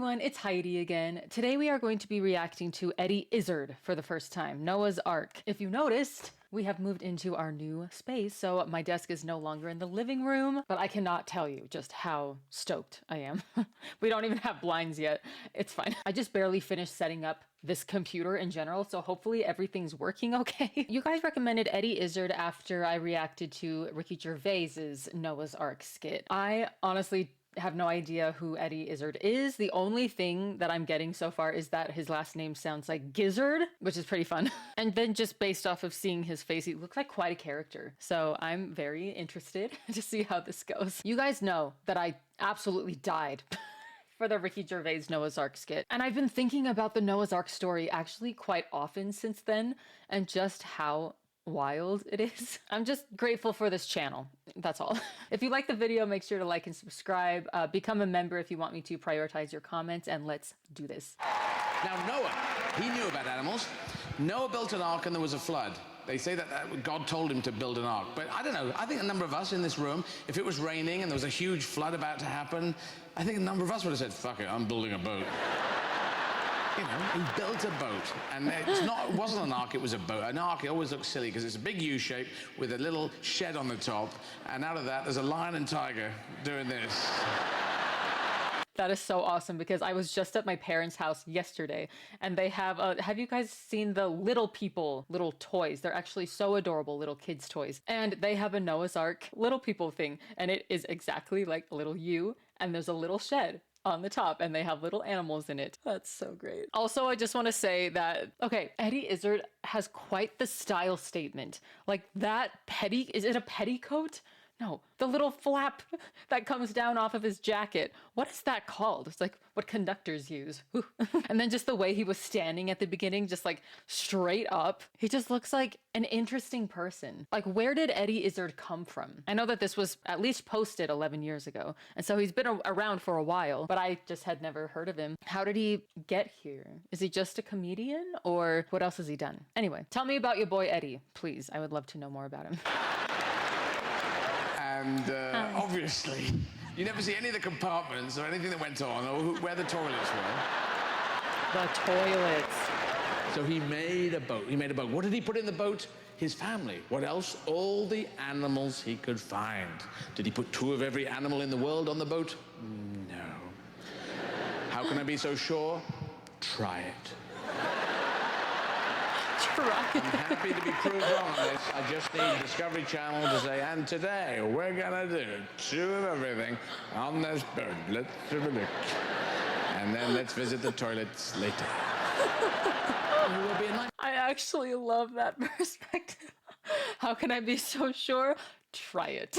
everyone, it's Heidi again. Today we are going to be reacting to Izzard for the first time, Noah's Ark. If you noticed, we have moved into our new space, so my desk is no longer in the living room, but I cannot tell you just how stoked I am. We don't even have blinds yet. It's fine. I just barely finished setting up this computer in general, so hopefully everything's working okay. You guys recommended Izzard after I reacted to Ricky Gervais's Noah's Ark skit. I honestly have no idea who Izzard is. The only thing that I'm getting so far is that his last name sounds like Gizzard, which is pretty fun. And then just based off of seeing his face, he looks like quite a character. So I'm very interested to see how this goes. You guys know that I absolutely died for the Ricky Gervais Noah's Ark skit. And I've been thinking about the Noah's Ark story actually quite often since then, and just how wild it is. I'm just grateful for this channel. That's all. If you like the video, make sure to like and subscribe. Become a member if you want me to prioritize your comments, and let's do this. Now Noah, he knew about animals. Noah built an ark and there was a flood. They say that God told him to build an ark, but I don't know. I think a number of us in this room, if it was raining and there was a huge flood about to happen, I think a number of us would have said, fuck it, I'm building a boat. You know, he built a boat, and it wasn't an ark, it was a boat. An ark, it always looks silly because it's a big U-shape with a little shed on the top, and out of that there's a lion and tiger doing this. That is so awesome, because I was just at my parents' house yesterday, and they have you guys seen the little people little toys? They're actually so adorable, little kids toys. And they have a Noah's Ark little people thing, and it is exactly like a little U, and there's a little shed on the top, and they have little animals in it. That's so great. Also, I just want to say that, okay, Izzard has quite the style statement. Like that is it a petticoat? No, the little flap that comes down off of his jacket. What is that called? It's like what conductors use. And then just the way he was standing at the beginning, just like straight up. He just looks like an interesting person. Like, where did Izzard come from? I know that this was at least posted 11 years ago, and so he's been around for a while, but I just had never heard of him. How did he get here? Is he just a comedian, or what else has he done? Anyway, tell me about your boy Eddie, please. I would love to know more about him. And obviously, you never see any of the compartments or anything that went on, or where the toilets were. The toilets. So he made a boat. He made a boat. What did he put in the boat? His family. What else? All the animals he could find. Did he put 2 of every animal in the world on the boat? No. How can I be so sure? Try it. I'm happy to be proved wrong on this. I just need Discovery Channel to say, and today we're gonna do 2 of everything on this boat. Let's have a look. And then let's visit the toilets later. I actually love that perspective. How can I be so sure? Try it.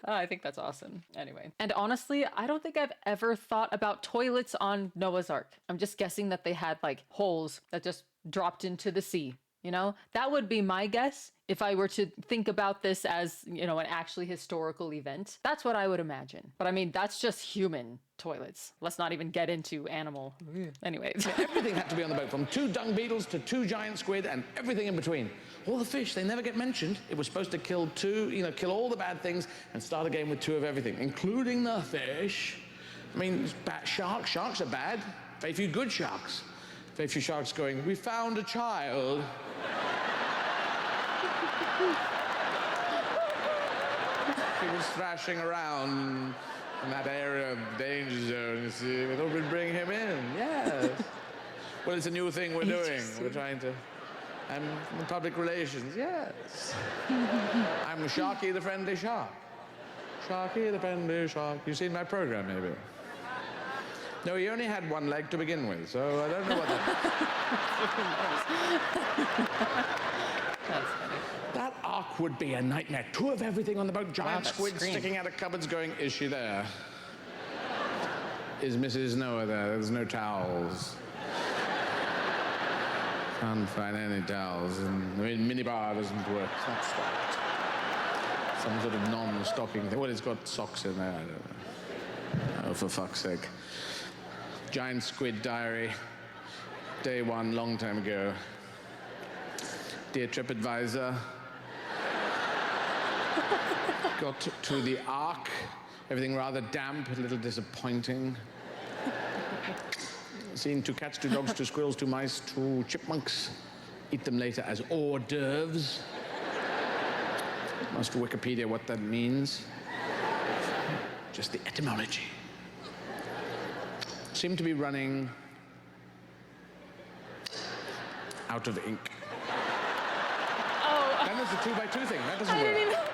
I think that's awesome. Anyway. And honestly, I don't think I've ever thought about toilets on Noah's Ark. I'm just guessing that they had like holes that just dropped into the sea. You know, that would be my guess if I were to think about this as, you know, an actually historical event. That's what I would imagine. But I mean, that's just human toilets. Let's not even get into animal. Anyways. Everything had to be on the boat, from 2 dung beetles to 2 giant squid and everything in between. All the fish, they never get mentioned. It was supposed to kill all the bad things and start a game with 2 of everything, including the fish. I mean, sharks. Sharks are bad. Very few good sharks. Very few sharks going, we found a child. He was thrashing around in that area of danger zone, you see. We thought we'd bring him in, yes. Well, it's a new thing we're doing. We're trying to... I'm in public relations, yes. I'm Sharky the Friendly Shark. Sharky the Friendly Shark. You've seen my program, maybe? No, he only had 1 leg to begin with, so I don't know what That's funny. That ark would be a nightmare. 2 of everything on the boat, giant squids sticking out of cupboards going, is she there? Is Mrs. Noah there? There's no towels. Can't find any towels. And the minibar doesn't work. It's not stocked. Some sort of non-stocking thing. Well, it's got socks in there. I don't know. Oh, for fuck's sake. Giant Squid Diary. Day 1, long time ago. Dear TripAdvisor. Got to the ark. Everything rather damp, a little disappointing. seen 2 cats, 2 dogs, 2 squirrels, 2 mice, 2 chipmunks. Eat them later as hors d'oeuvres. Must Wikipedia what that means. Just the etymology. Seem to be running out of ink. Oh, Then there's the 2x2 thing. That doesn't I work. didn't even...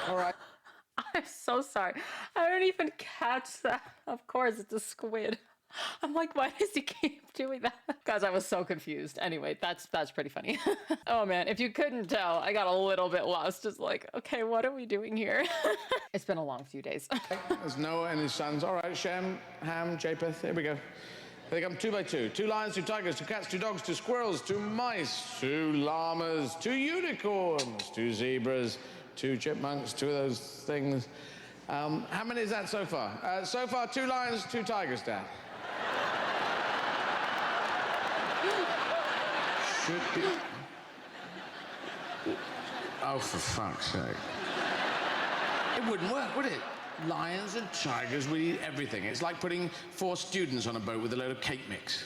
All right. I'm so sorry. I don't even catch that. Of course, it's a squid. I'm like, why does he keep doing that? Guys, I was so confused. Anyway, that's pretty funny. Oh man, if you couldn't tell, I got a little bit lost. Just like, okay, what are we doing here? It's been a long few days. There's Noah and his sons. All right, Shem, Ham, Japheth. Here we go. They come 2x2. 2 lions, 2 tigers, 2 cats, 2 dogs, 2 squirrels, 2 mice, 2 llamas, 2 unicorns, 2 zebras, 2 chipmunks, 2 of those things. How many is that so far? So far, 2 lions, 2 tigers, Dad. Should be. Oh, for fuck's sake. It wouldn't work, would it? Lions and tigers would eat everything. It's like putting 4 students on a boat with a load of cake mix.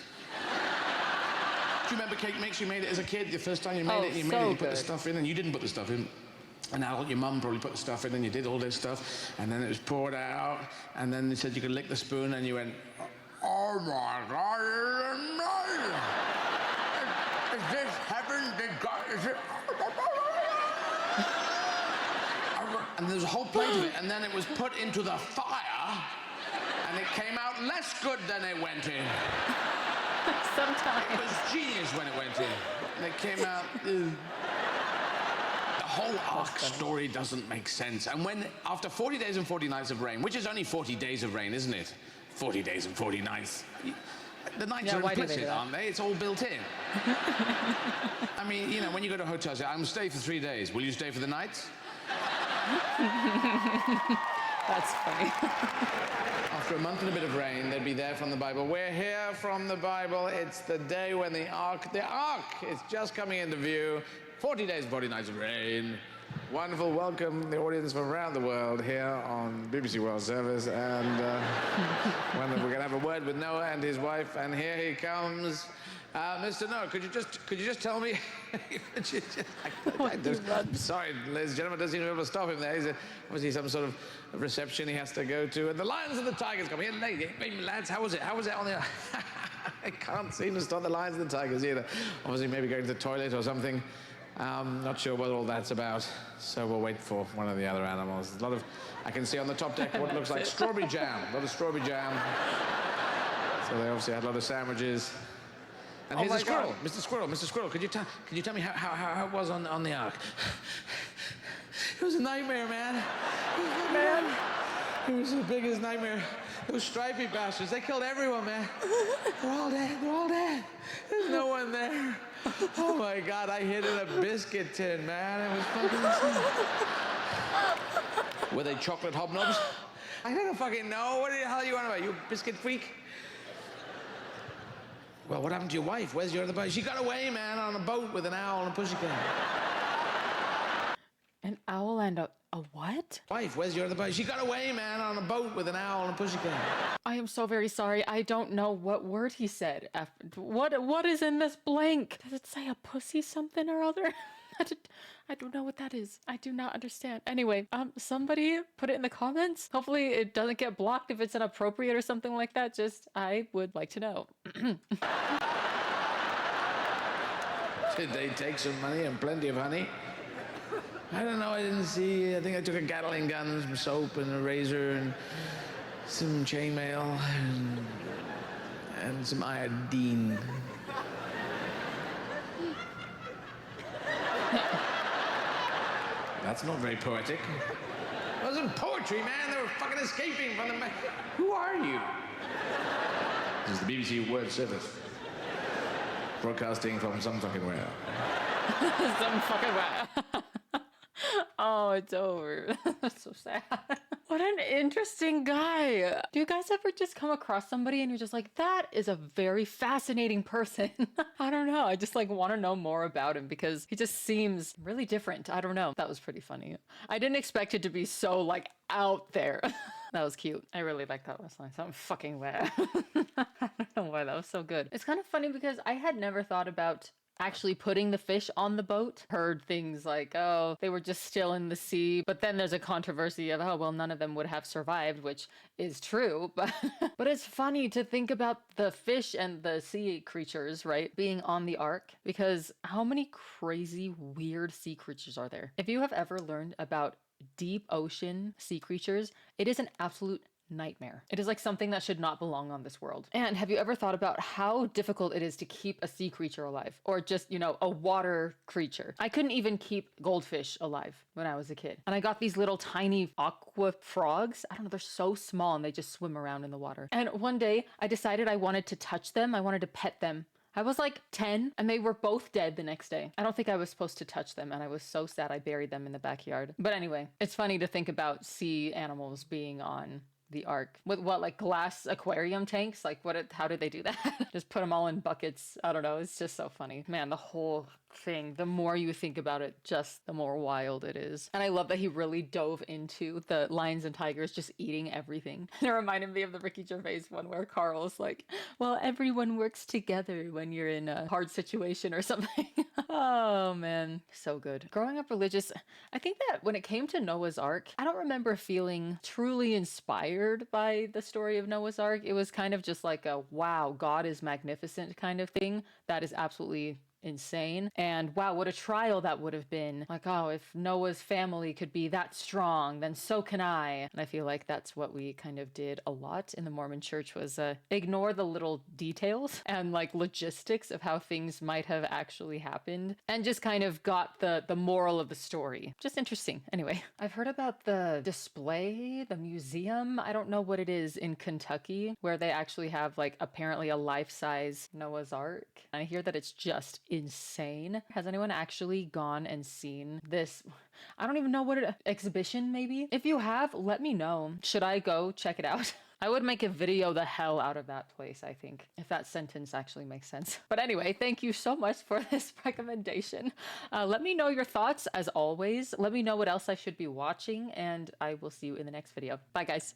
Do you remember cake mix? You made it as a kid, the first time you made it, you made it, you put the stuff in, and you didn't put the stuff in. And now your mum probably put the stuff in, and you did all this stuff, and then it was poured out, and then they said you could lick the spoon, and you went, oh my God, this is amazing. Is this heaven? Is it? And there's a whole plate of it, and then it was put into the fire, and it came out less good than it went in. Sometimes. It was genius when it went in. And it came out... The whole ark story doesn't make sense. And when, after 40 days and 40 nights of rain, which is only 40 days of rain, isn't it? 40 days and 40 nights. The nights are implicit, aren't they? It's all built in. I mean, you know, when you go to a hotel, say, I'm going to stay for 3 days. Will you stay for the night? That's funny. After a month and a bit of rain, they'd be there from the Bible. We're here from the Bible. It's the day when the ark is just coming into view. 40 days and 40 nights of rain. Wonderful. Welcome the audience from around the world here on BBC World Service. And we're going to have a word with Noah and his wife. And here he comes. Mr. Noah, could you just tell me? Sorry, ladies and gentlemen, doesn't seem to be able to stop him there. He's obviously some sort of reception he has to go to. And the lions and the tigers come here. Hey, lads, how was it? How was it on the... I can't seem to stop the lions and the tigers either. Obviously, maybe going to the toilet or something. Not sure what all that's about. So we'll wait for one of the other animals. There's a lot of... I can see on the top deck what looks like strawberry jam. A lot of strawberry jam. So they obviously had a lot of sandwiches. And here's a squirrel. Mr. Squirrel, could you tell me how it was on the ark? It was a nightmare, man. It was the biggest nightmare. Those stripy bastards, they killed everyone, man. They're all dead. There's no one there. Oh my God, I hid in a biscuit tin, man. It was fucking insane. Were they chocolate hobnobs? I don't fucking know. What the hell are you on about? You a biscuit freak? Well, what happened to your wife? Where's your other boat? She got away, man, on a boat with an owl and a pussycat. An owl and a what? Wife, where's your other boat? She got away, man, on a boat with an owl and a pussycat. I am so very sorry. I don't know what word he said. What is in this blank? Does it say a pussy something or other? I don't know what that is. I do not understand. Anyway, somebody put it in the comments. Hopefully it doesn't get blocked if it's inappropriate or something like that. Just, I would like to know. Did they take some money and plenty of honey? I don't know, I didn't see. I think I took a Gatling gun, some soap and a razor and some chainmail and some iodine. That's not very poetic. It wasn't poetry, man. They were fucking escaping from the... Who are you? This is the BBC World Service. Broadcasting from some fucking where. Some fucking where. Oh, it's over. That's so sad. What an interesting guy. Do you guys ever just come across somebody and you're just like, that is a very fascinating person? I don't know. I just like want to know more about him because he just seems really different. I don't know. That was pretty funny. I didn't expect it to be so like out there. That was cute. I really like that whistling. So I'm fucking wet. I don't know why that was so good. It's kind of funny because I had never thought about actually putting the fish on the boat. Heard things like, oh, they were just still in the sea. But then there's a controversy of, oh, well, none of them would have survived, which is true. But but it's funny to think about the fish and the sea creatures, right, being on the ark, because how many crazy, weird sea creatures are there? If you have ever learned about deep ocean sea creatures, it is an absolute nightmare. It is like something that should not belong on this world. And have you ever thought about how difficult it is to keep a sea creature alive, or just, you know, a water creature? I couldn't even keep goldfish alive when I was a kid. And I got these little tiny aqua frogs. I don't know, they're so small and they just swim around in the water. And one day I decided I wanted to touch them. I wanted to pet them. I was like 10 and they were both dead the next day. I don't think I was supposed to touch them and I was so sad I buried them in the backyard. But anyway, it's funny to think about sea animals being on the ark with what, like glass aquarium tanks? Like how did they do that? Just put them all in buckets. I don't know. It's just so funny. Man, the whole thing, the more you think about it, just the more wild it is. And I love that he really dove into the lions and tigers just eating everything. It reminded me of the Ricky Gervais one where Carl's like, well, everyone works together when you're in a hard situation or something. Oh man, so good. Growing up religious, I think that when it came to Noah's Ark, I don't remember feeling truly inspired by the story of Noah's Ark. It was kind of just like a, wow, God is magnificent kind of thing. That is absolutely insane. And wow, what a trial that would have been. Like, oh, if Noah's family could be that strong, then so can I. And I feel like that's what we kind of did a lot in the Mormon church, was ignore the little details and like logistics of how things might have actually happened, and just kind of got the moral of the story. Just interesting. Anyway, I've heard about the display, the museum, I don't know what it is, in Kentucky, where they actually have like apparently a life-size Noah's Ark. And I hear that it's just insane. Has anyone actually gone and seen this? I don't even know what exhibition, maybe? If you have, let me know. Should I go check it out? I would make a video the hell out of that place, I think, if that sentence actually makes sense. But anyway, thank you so much for this recommendation. Let me know your thoughts, as always. Let me know what else I should be watching, and I will see you in the next video. Bye, guys.